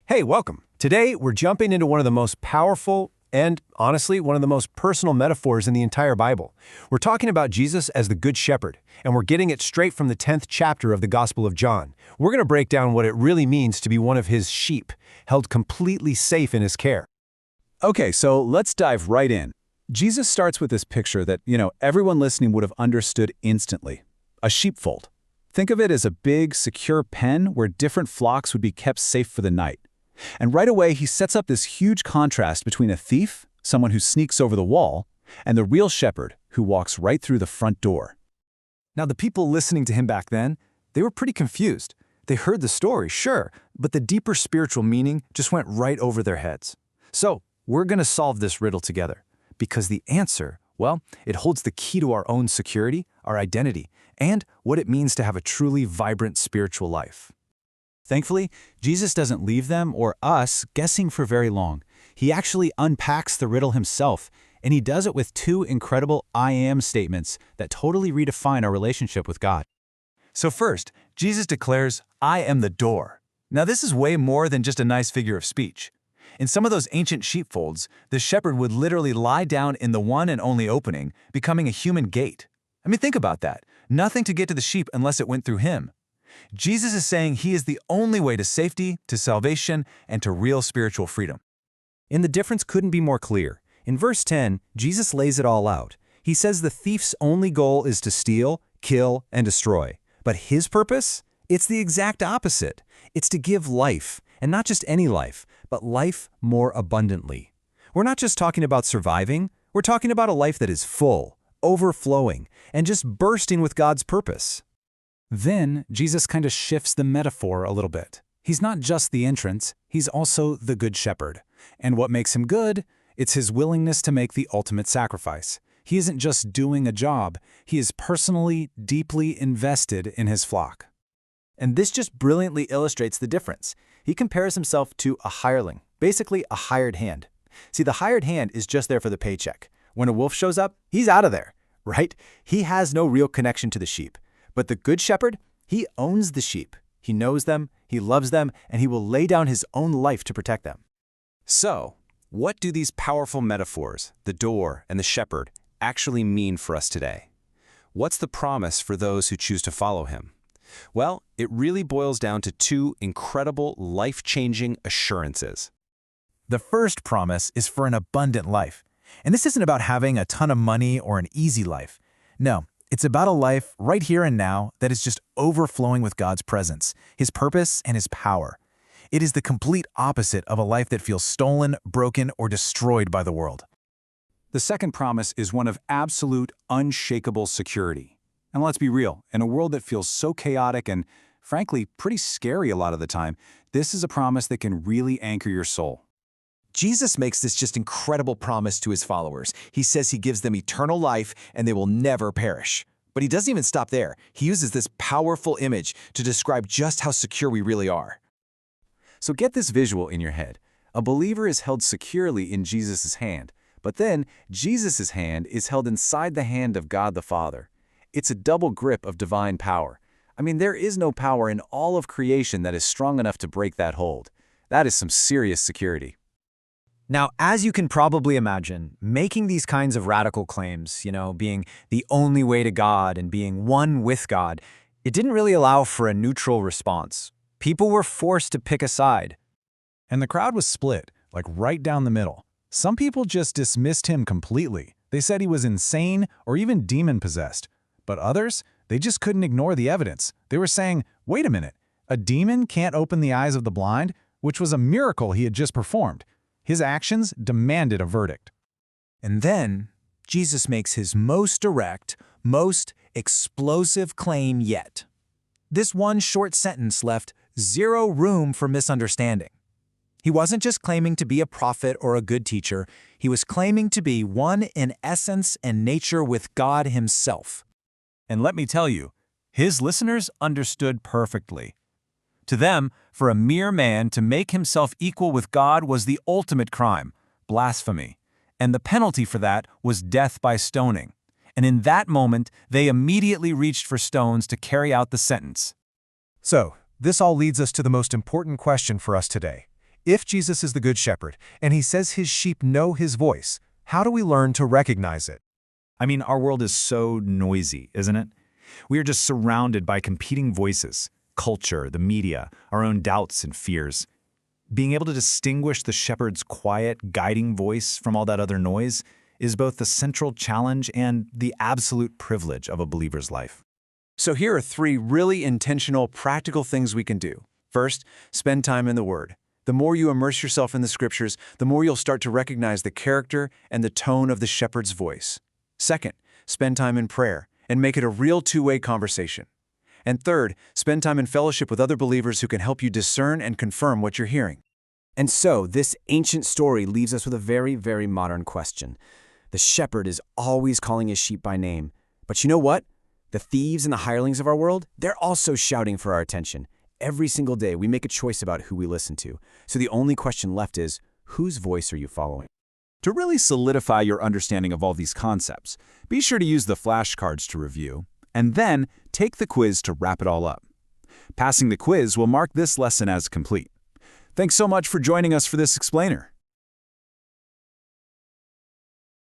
Hey, welcome. Today, we're jumping into one of the most powerful and, honestly, one of the most personal metaphors in the entire Bible. We're talking about Jesus as the Good Shepherd, and we're getting it straight from the 10th chapter of the Gospel of John. We're going to break down what it really means to be one of his sheep, held completely safe in his care. Okay, so let's dive right in. Jesus starts with this picture that, everyone listening would have understood instantly. A sheepfold. Think of it as a big, secure pen where different flocks would be kept safe for the night. And right away, he sets up this huge contrast between a thief, someone who sneaks over the wall, and the real shepherd who walks right through the front door. Now, the people listening to him back then, they were pretty confused. They heard the story, sure, but the deeper spiritual meaning just went right over their heads. So, we're going to solve this riddle together, because the answer, well, it holds the key to our own security, our identity, and what it means to have a truly vibrant spiritual life. Thankfully, Jesus doesn't leave them or us guessing for very long. He actually unpacks the riddle himself, and he does it with two incredible I am statements that totally redefine our relationship with God. So first, Jesus declares, "I am the door." Now this is way more than just a nice figure of speech. In some of those ancient sheepfolds, the shepherd would literally lie down in the one and only opening, becoming a human gate. I mean, think about that. Nothing to get to the sheep unless it went through him. Jesus is saying he is the only way to safety, to salvation, and to real spiritual freedom. And the difference couldn't be more clear. In verse 10, Jesus lays it all out. He says the thief's only goal is to steal, kill, and destroy. But his purpose? It's the exact opposite. It's to give life, and not just any life, but life more abundantly. We're not just talking about surviving, we're talking about a life that is full, overflowing, and just bursting with God's purpose. Then, Jesus kind of shifts the metaphor a little bit. He's not just the entrance, he's also the Good Shepherd. And what makes him good? It's his willingness to make the ultimate sacrifice. He isn't just doing a job, he is personally, deeply invested in his flock. And this just brilliantly illustrates the difference. He compares himself to a hireling, basically a hired hand. See, the hired hand is just there for the paycheck. When a wolf shows up, he's out of there, right? He has no real connection to the sheep. But the Good Shepherd, he owns the sheep. He knows them, he loves them, and he will lay down his own life to protect them. So, what do these powerful metaphors, the door and the shepherd, actually mean for us today? What's the promise for those who choose to follow him? Well, it really boils down to two incredible, life-changing assurances. The first promise is for an abundant life. And this isn't about having a ton of money or an easy life. No, it's about a life right here and now that is just overflowing with God's presence, his purpose, and his power. It is the complete opposite of a life that feels stolen, broken, or destroyed by the world. The second promise is one of absolute, unshakable security. And let's be real, in a world that feels so chaotic and, frankly, pretty scary a lot of the time, this is a promise that can really anchor your soul. Jesus makes this just incredible promise to his followers. He says he gives them eternal life and they will never perish. But he doesn't even stop there. He uses this powerful image to describe just how secure we really are. So get this visual in your head. A believer is held securely in Jesus' hand, but then Jesus' hand is held inside the hand of God the Father. It's a double grip of divine power. I mean, there is no power in all of creation that is strong enough to break that hold. That is some serious security. Now, as you can probably imagine, making these kinds of radical claims, being the only way to God and being one with God, it didn't really allow for a neutral response. People were forced to pick a side. And the crowd was split, like right down the middle. Some people just dismissed him completely. They said he was insane or even demon-possessed. But others, they just couldn't ignore the evidence. They were saying, wait a minute, a demon can't open the eyes of the blind, which was a miracle he had just performed. His actions demanded a verdict. And then, Jesus makes his most direct, most explosive claim yet. This one short sentence left zero room for misunderstanding. He wasn't just claiming to be a prophet or a good teacher, he was claiming to be one in essence and nature with God himself. And let me tell you, his listeners understood perfectly. To them, for a mere man to make himself equal with God was the ultimate crime, blasphemy, and the penalty for that was death by stoning. And in that moment, they immediately reached for stones to carry out the sentence. So, this all leads us to the most important question for us today. If Jesus is the Good Shepherd, and he says his sheep know his voice, how do we learn to recognize it? I mean, our world is so noisy, isn't it? We are just surrounded by competing voices, culture, the media, our own doubts and fears. Being able to distinguish the shepherd's quiet, guiding voice from all that other noise is both the central challenge and the absolute privilege of a believer's life. So here are 3 really intentional, practical things we can do. First, spend time in the Word. The more you immerse yourself in the Scriptures, the more you'll start to recognize the character and the tone of the shepherd's voice. Second, spend time in prayer and make it a real two-way conversation. And third, spend time in fellowship with other believers who can help you discern and confirm what you're hearing. And so, this ancient story leaves us with a very, very modern question. The shepherd is always calling his sheep by name. But you know what? The thieves and the hirelings of our world, they're also shouting for our attention. Every single day, we make a choice about who we listen to. So the only question left is, whose voice are you following? To really solidify your understanding of all these concepts, be sure to use the flashcards to review, and then take the quiz to wrap it all up. Passing the quiz will mark this lesson as complete. Thanks so much for joining us for this explainer.